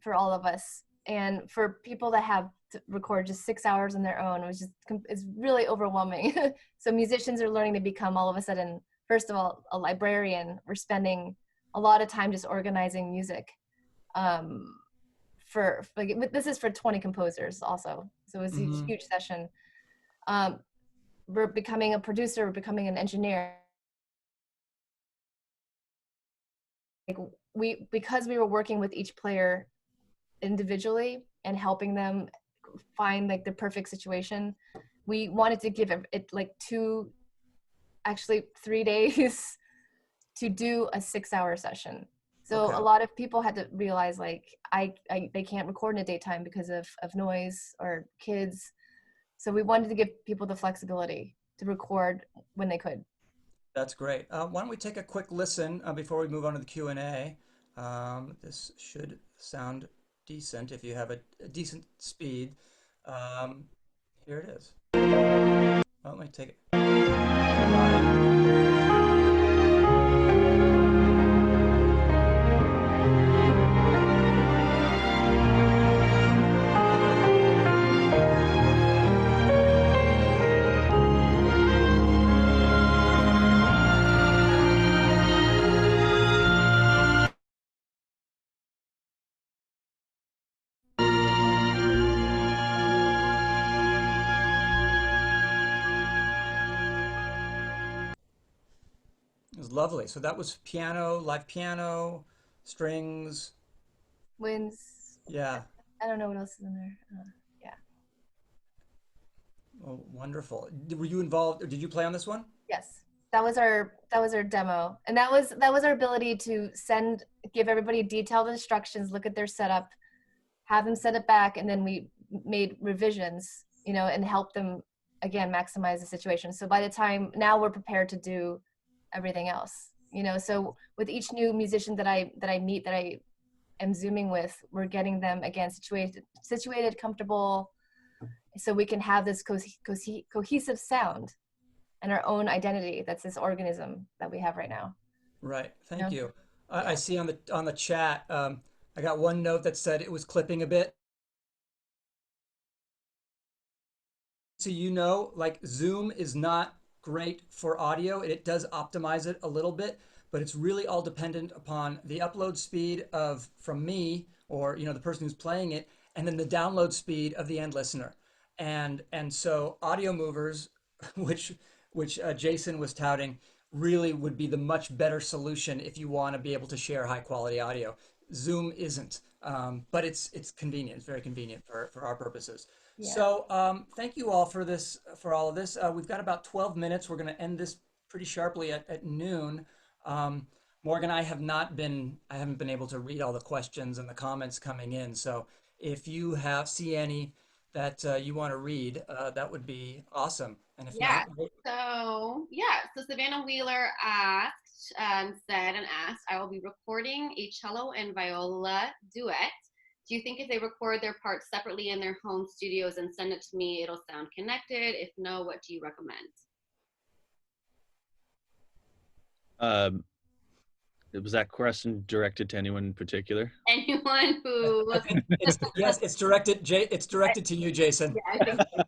for all of us, and for people that have to record just 6 hours on their own, it's really overwhelming. So musicians are learning to become all of a sudden, first of all, a librarian. We're spending a lot of time just organizing music. This is for 20 composers also, so it was a huge session. We're becoming a producer, we're becoming an engineer. Because we were working with each player individually and helping them find like the perfect situation. We wanted to give it like 3 days to do a 6-hour session. So Okay. a lot of people had to realize like they can't record in the daytime because of noise or kids. So we wanted to give people the flexibility to record when they could. That's great. Why don't we take a quick listen before we move on to the Q&A? This should sound decent if you have a decent speed. Here it is. Well, let me take it. It was lovely. So that was piano, live piano, strings. Winds. Yeah. I don't know what else is in there. Yeah. Oh, wonderful. Were you involved, or did you play on this one? Yes. That was our demo. And that was our ability to give everybody detailed instructions, look at their setup, have them set it back, and then we made revisions, and help them again maximize the situation. So by the time now we're prepared to do everything else. So with each new musician that I meet, that I am zooming with, we're getting them again situated, comfortable, so we can have this cohesive sound and our own identity. That's this organism that we have right now. Right. Thank you. Yeah. I see on the chat, I got one note that said it was clipping a bit. So like Zoom is not great for audio. It does optimize it a little bit, but it's really all dependent upon the upload speed from me or the person who's playing it, and then the download speed of the end listener. And so audio movers, which Jason was touting, really would be the much better solution if you want to be able to share high quality audio. Zoom isn't, but it's convenient. It's very convenient for our purposes. Yeah. So thank you all for all of this. We've got about 12 minutes. We're going to end this pretty sharply at noon. Morgan, I haven't been able to read all the questions and the comments coming in. So if you see any that you want to read, that would be awesome. And if not, so Savannah Wheeler asked, I will be recording a cello and viola duet. Do you think if they record their parts separately in their home studios and send it to me, it'll sound connected? If no, what do you recommend? Was that question directed to anyone in particular? Anyone who it's directed to you, Jason. Yeah, I think so.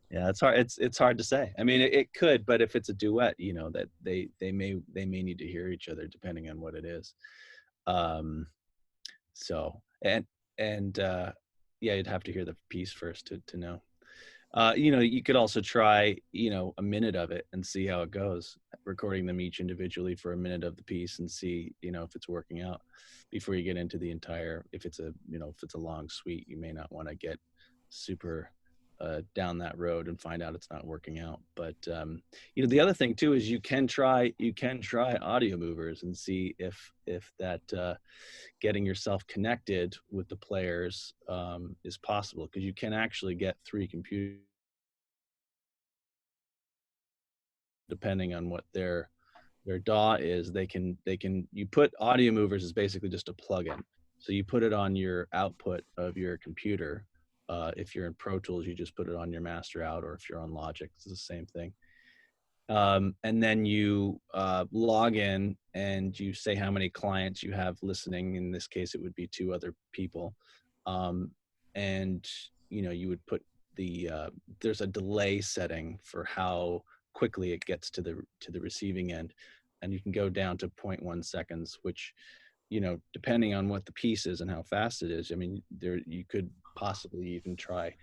Yeah, it's hard. It's hard to say. I mean, it could, but if it's a duet, that they may need to hear each other depending on what it is. So yeah, you'd have to hear the piece first to know. You could also try, a minute of it and see how it goes, recording them each individually for a minute of the piece and see, if it's working out before you get into the entire, if it's a long suite, you may not want to get super down that road and find out it's not working out. But, the other thing too, is you can try audio movers and see if that, getting yourself connected with the players is possible, because you can actually get 3 computers depending on what their DAW is. You put audio movers is basically just a plugin. So you put it on your output of your computer. If you're in Pro Tools, you just put it on your master out, or if you're on Logic, it's the same thing. And then you log in and you say how many clients you have listening. In this case, it would be 2 other people. And you would put there's a delay setting for how quickly it gets to the receiving end, and you can go down to 0.1 seconds, which, depending on what the piece is and how fast it is, I mean, you could possibly even try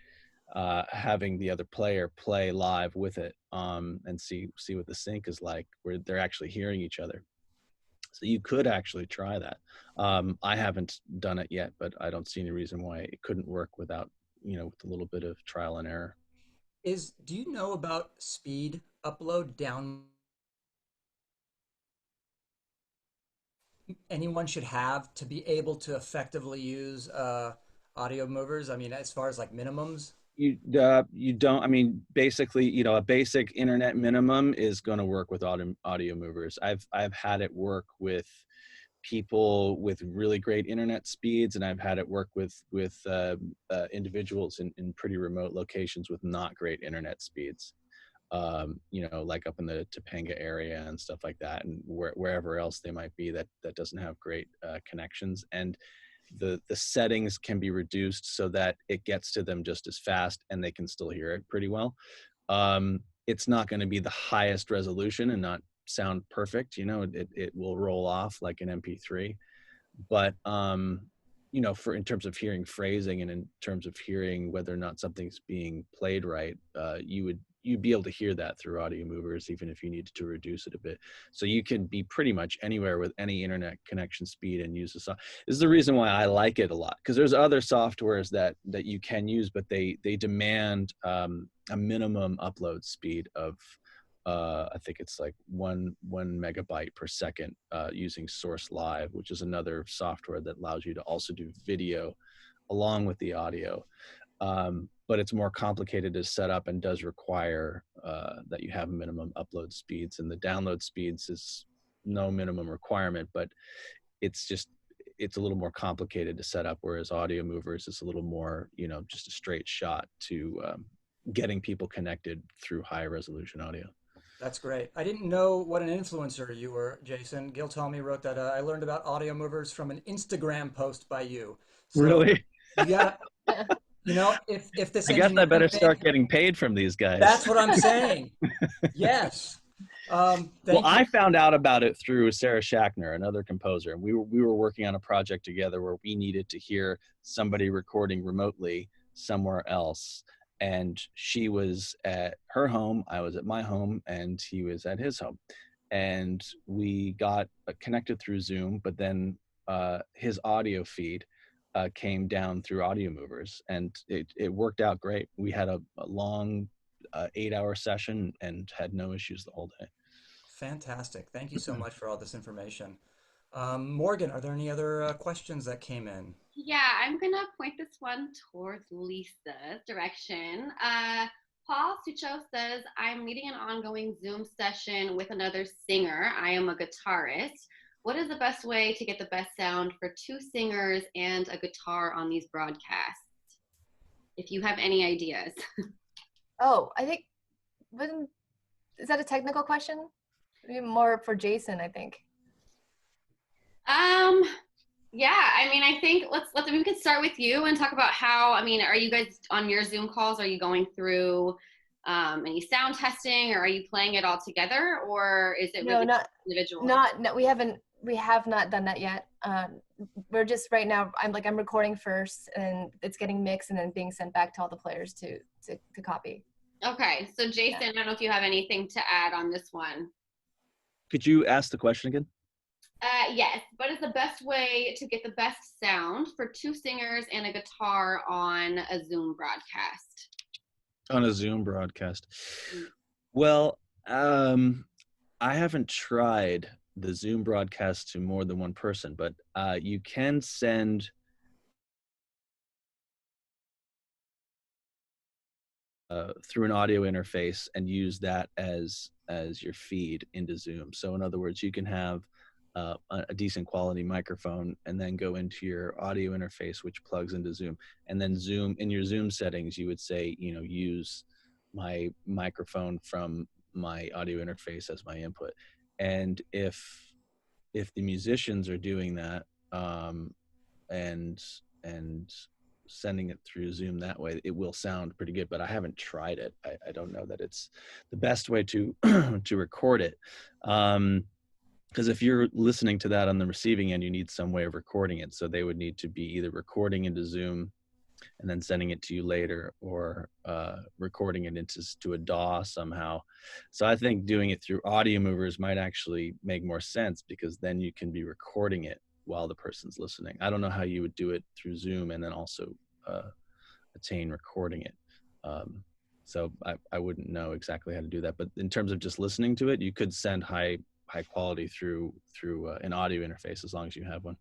having the other player play live with it, and see what the sync is like, where they're actually hearing each other. So you could actually try that. I haven't done it yet, but I don't see any reason why it couldn't work without, with a little bit of trial and error. Do you know about speed upload down anyone should have to be able to effectively use audio movers? I mean, as far as like minimums? You don't. I mean, basically, a basic internet minimum is going to work with audio movers. I've had it work with people with really great internet speeds, and I've had it work with individuals in pretty remote locations with not great internet speeds. Like up in the Topanga area and stuff like that, and wherever else they might be that doesn't have great connections. And the settings can be reduced so that it gets to them just as fast and they can still hear it pretty well. It's not going to be the highest resolution and not sound perfect. It will roll off like an MP3, but for in terms of hearing phrasing and in terms of hearing whether or not something's being played right, you'd be able to hear that through audio movers, even if you needed to reduce it a bit. So you can be pretty much anywhere with any internet connection speed and use the software. This is the reason why I like it a lot, because there's other softwares that you can use, but they demand a minimum upload speed of I think it's like one megabyte per second using Source Live, which is another software that allows you to also do video along with the audio. But it's more complicated to set up and does require that you have minimum upload speeds, and the download speeds is no minimum requirement, but it's a little more complicated to set up, whereas audio movers is a little more, just a straight shot to getting people connected through high resolution audio. That's great. I didn't know what an influencer you were, Jason. Gil Tommy wrote that I learned about audio movers from an Instagram post by you. So really? You gotta, if this I guess I better thing, start getting paid from these guys. That's what I'm saying. Yes. I found out about it through Sarah Schachner, another composer, and we were working on a project together where we needed to hear somebody recording remotely somewhere else. And she was at her home, I was at my home, and he was at his home. And we got connected through Zoom, but then his audio feed came down through audio movers, and it worked out great. We had a long 8-hour session and had no issues the whole day. Fantastic. Thank you so much for all this information. Morgan, are there any other questions that came in? Yeah, I'm going to point this one towards Lisa's direction. Paul Sucho says, I'm leading an ongoing Zoom session with another singer. I am a guitarist. What is the best way to get the best sound for 2 singers and a guitar on these broadcasts? If you have any ideas. Oh, I think, is that a technical question? Maybe more for Jason, I think. Yeah, I mean, I think we could start with you and talk about how, I mean, are you guys on your Zoom calls, are you going through any sound testing, or are you playing it all together, or is it really individual? No, we have not done that yet. We're just right now, I'm recording first, and it's getting mixed and then being sent back to all the players to copy. Okay, so Jason, yeah. I don't know if you have anything to add on this one. Could you ask the question again? Yes. What is the best way to get the best sound for 2 singers and a guitar on a Zoom broadcast? On a Zoom broadcast. Well, I haven't tried the Zoom broadcast to more than one person, but you can send through an audio interface and use that as your feed into Zoom. So in other words, you can have a decent quality microphone and then go into your audio interface, which plugs into Zoom. And then Zoom, in your Zoom settings, you would say, use my microphone from my audio interface as my input. And if the musicians are doing that and sending it through Zoom that way, it will sound pretty good, but I haven't tried it. I don't know that it's the best way to to record it. Because if you're listening to that on the receiving end, you need some way of recording it. So they would need to be either recording into Zoom and then sending it to you later, or recording it into a DAW somehow. So I think doing it through audio movers might actually make more sense, because then you can be recording it while the person's listening. I don't know how you would do it through Zoom and then also attain recording it. So I wouldn't know exactly how to do that. But in terms of just listening to it, you could send high quality through an audio interface, as long as you have one.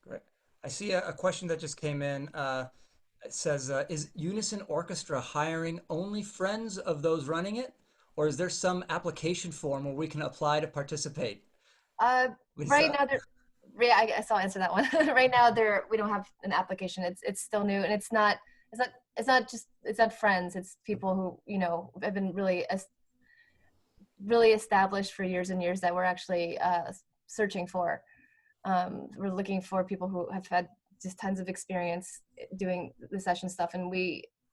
Great. I see a question that just came in. It says, is Unison Orchestra hiring only friends of those running it? Or is there some application form where we can apply to participate? Right now, yeah, I guess I'll answer that one. Right now, we don't have an application. It's still new, and it's not friends. It's people who, you know, have been really established for years and years that we're actually searching for. We're looking for people who have had just tons of experience doing the session stuff, and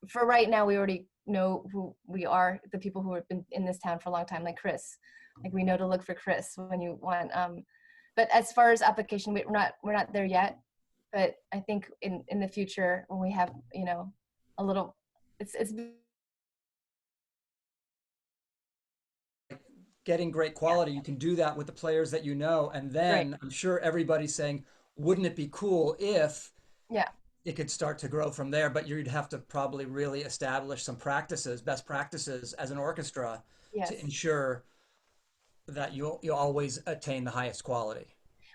for right now, we already know who we are, the people who have been in this town for a long time, like Chris. Like, we know to look for Chris when you want. But as far as application, we're not there yet. But I think in the future, when we have, you know, a little, it's getting great quality, you can do that with the players that you know, and then right. I'm sure everybody's saying, wouldn't it be cool if Yeah. it could start to grow from there? But you'd have to probably really establish some best practices as an orchestra Yes. to ensure that you always attain the highest quality.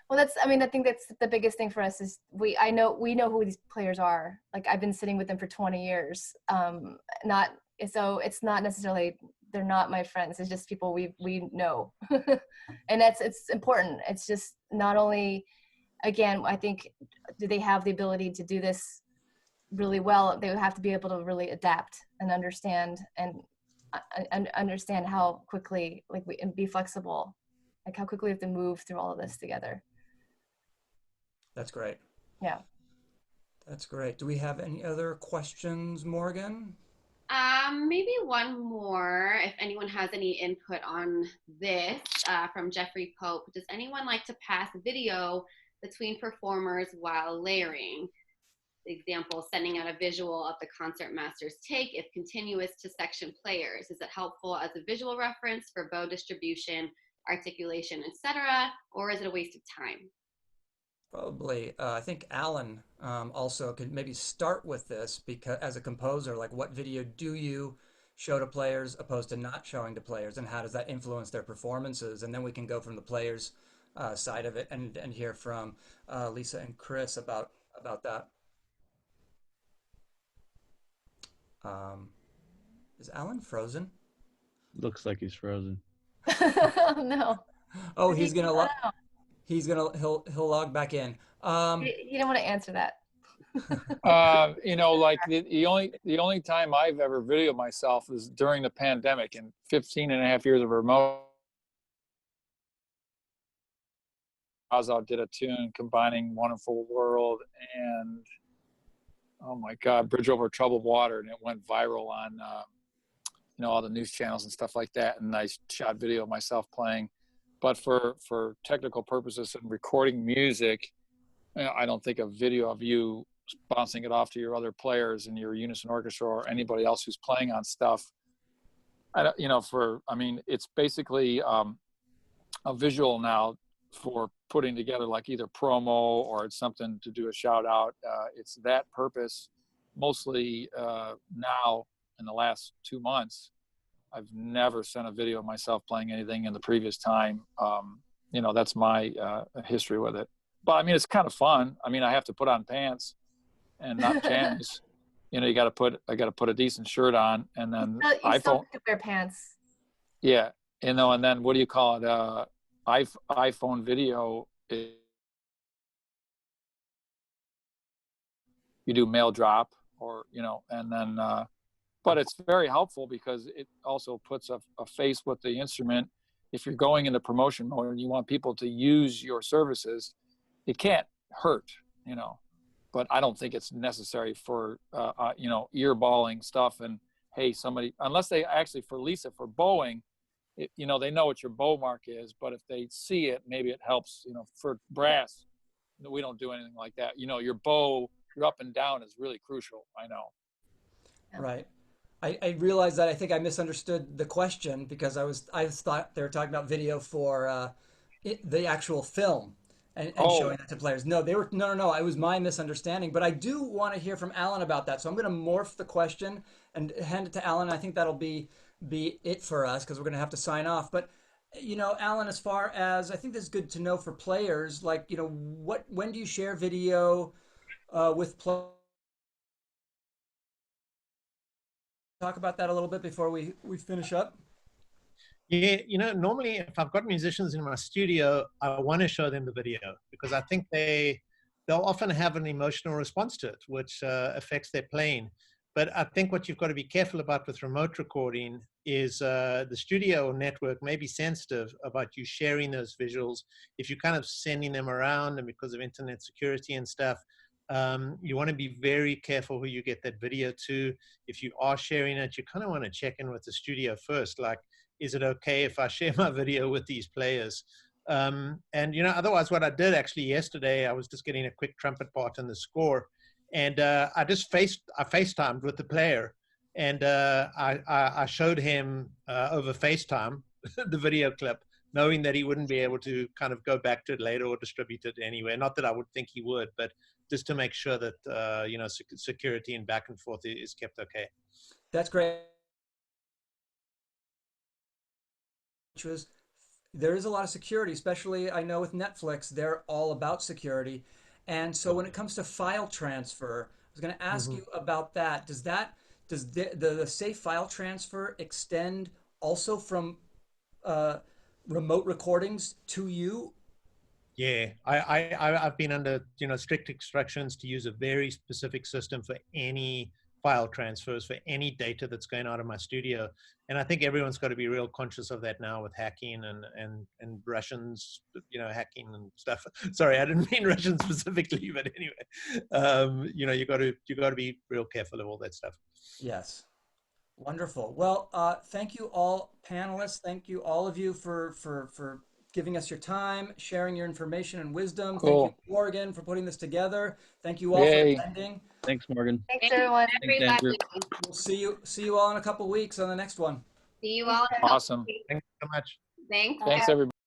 Well, I think that's the biggest thing for us is we know who these players are. Like, I've been sitting with them for 20 years. So it's not necessarily, they're not my friends. It's just people we know. And it's important. It's just not only, again, I think, do they have the ability to do this really well? They have to be able to really adapt and understand and understand how quickly, and be flexible, like how quickly we have to move through all of this together. That's great. Yeah. That's great. Do we have any other questions, Morgan? Maybe one more, if anyone has any input on this, from Jeffrey Pope. Does anyone like to pass video between performers while layering? Example, sending out a visual of the concertmaster's take if continuous to section players. Is it helpful as a visual reference for bow distribution, articulation, etc., or is it a waste of time? Probably. I think Alan also could maybe start with this, because as a composer, like, what video do you show to players opposed to not showing to players, and how does that influence their performances? And then we can go from the players' side of it and hear from Lisa and Chris about that. Is Alan frozen? Looks like he's frozen. No. Oh, he'll log back in. He didn't want to answer that. You know, like the only time I've ever videoed myself is during the pandemic, and 15 and a half years of remote. Ozzo did a tune combining Wonderful World and, oh my God, Bridge Over Troubled Water, and it went viral on you know, all the news channels and stuff like that. And I shot video of myself playing. But for technical purposes and recording music, you know, I don't think a video of you bouncing it off to your other players in your Unison Orchestra or anybody else who's playing on stuff, I mean, it's basically a visual now for putting together, like, either promo or it's something to do a shout out. It's that purpose mostly now. In the last 2 months, I've never sent a video of myself playing anything in the previous time. You know, that's my history with it. But I mean, it's kind of fun. I mean, I have to put on pants and not jammies. You know, I got to put a decent shirt on, and then you still have to wear pants. Yeah, you know, and then what do you call it? iPhone video. You do mail drop, or, you know, and then. But it's very helpful because it also puts a face with the instrument. If you're going into promotion mode and you want people to use your services, it can't hurt, you know. But I don't think it's necessary for, you know, earballing stuff. And, hey, somebody, unless they actually, for Lisa, for bowing, you know, they know what your bow mark is. But if they see it, maybe it helps, you know. For brass, we don't do anything like that. You know, your your up and down is really crucial. I know. Right. I realized that I think I misunderstood the question because I thought they were talking about video for the actual film and showing that to players. No, they were no. It was my misunderstanding. But I do want to hear from Alan about that. So I'm going to morph the question and hand it to Alan. I think that'll be it for us because we're going to have to sign off. But Alan, as far as I think this is good to know for players, like when do you share video with players? Talk about that a little bit before we finish up? Yeah, normally if I've got musicians in my studio, I want to show them the video because I think they'll often have an emotional response to it, which affects their playing. But I think what you've got to be careful about with remote recording is the studio network may be sensitive about you sharing those visuals. If you're kind of sending them around and because of internet security and stuff, you want to be very careful who you get that video to. If you are sharing it, you kind of want to check in with the studio first. Like, is it okay if I share my video with these players? And, otherwise what I did actually yesterday, I was just getting a quick trumpet part in the score. And I FaceTimed with the player. And I showed him over FaceTime the video clip, knowing that he wouldn't be able to kind of go back to it later or distribute it anywhere. Not that I would think he would, but just to make sure that, security and back and forth is kept okay. That's great. There is a lot of security, especially I know with Netflix, they're all about security. And so when it comes to file transfer, I was going to ask you about that. Does the safe file transfer extend also from remote recordings to you? Yeah, I've been under strict instructions to use a very specific system for any file transfers for any data that's going out of my studio, and I think everyone's got to be real conscious of that now with hacking and Russians, hacking and stuff. Sorry, I didn't mean Russian specifically, but anyway, you got to be real careful of all that stuff. Yes. Wonderful. Well, thank you all panelists. Thank you all of you for giving us your time, sharing your information and wisdom. Cool. Thank you, Morgan, for putting this together. Thank you all for attending. Thanks, Morgan. Thanks, everyone. Thanks, Andrew. We'll see you all in a couple weeks on the next one. See you all. Awesome. Thanks so much. Thanks. Thanks, everybody.